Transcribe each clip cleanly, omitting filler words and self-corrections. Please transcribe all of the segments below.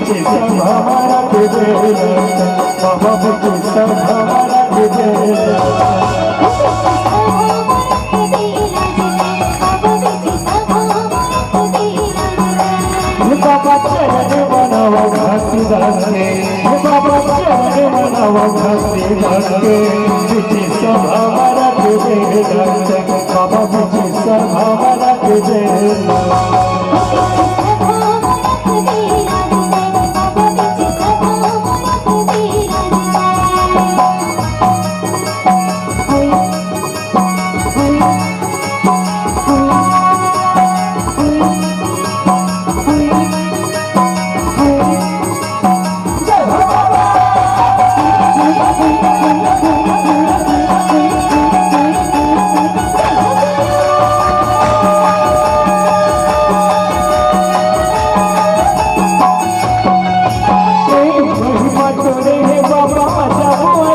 बिची सभा मारा के बेला बाबा बिची सभा मारा के बेला बाबा चरण बनावा घासीदास के बाबा चरण बनावा घासीदास के बिची सभा मारा के बेला बाबा बिची सभा मारा के बेला सतनाम के गड़े जोड़ा जाते खावा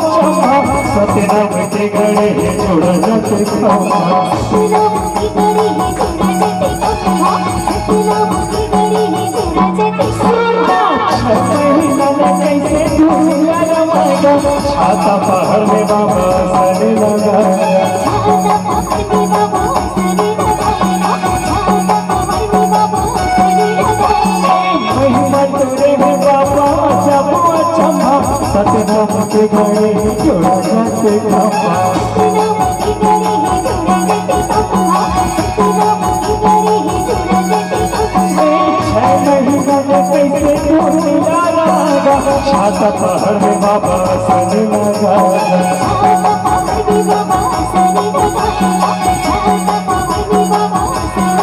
सतनाम के गड़े जोड़ा जाते खावा सतनाम के गड़े जोड़ा जाते खावा महीना में कैसे दुनिया रवागा छाता पहाड़ में बाबा सने लगा छाता पहाड़ में बाबा सने लगा छाता पहाड़ में बाबा सने लगा महिमा तेरे में बाबा जब चंबा सतनाम के गड़े जोड़ा जाते खावा सतनाम के गड़े जोड़ा जाते खावा सतनाम के गड़े जोड़ा जाते खावा महीना में कैसे दुनिया रवागा छाता पहाड़ में बाबा सने लगा छाता पहाड़ में बाबा सने लगा छाता पहाड़ में बाबा सने लगा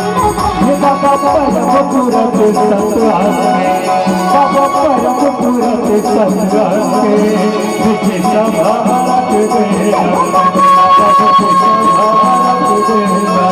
ये बाबा परम पूरत सतवास में बाबा परम पूरत सतवास के बिची सभा मारा के बेला बाबा बिची सभा मारा के बेला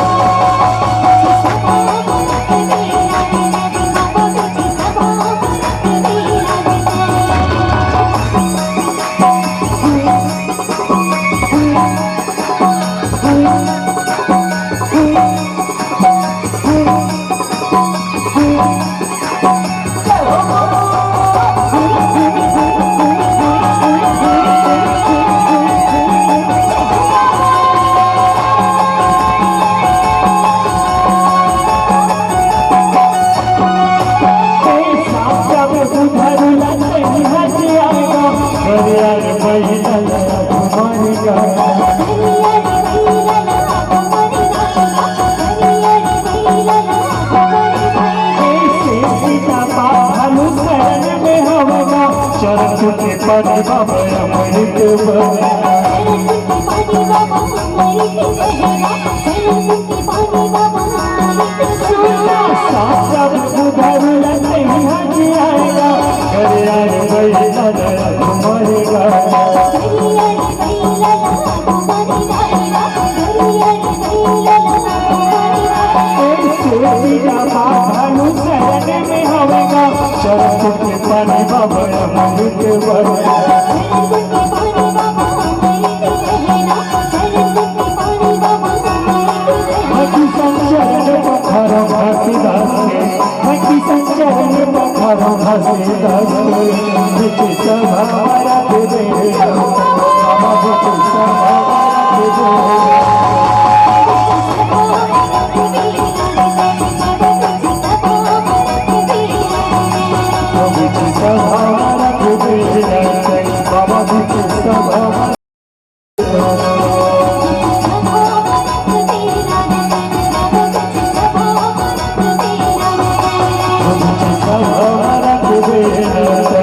चरण के पानी बाबा अमृत बना चरण के पानी बाबा अमृत बना चरण के पानी बाबा अमृत बना साथ उधारू नहीं हज आएगा करे आए बैला तुम्हारे गाना करे आए बैला तुम्हारे गाना करे आए बैला तुम्हारे गाना सीधा भानु शरण में होगा चरण के पानी बाबा अमृत बना चरण के पानी बाबा अमृत बना चरण के पानी बाबा अमृत बना संचरण पखारो घासीदास के भक्ति संचरण पखारो घासीदास के बिची सभा मारा के बेला बाबा बिची सभा मारा के बेला बाबा बिची सभा मारा के बेला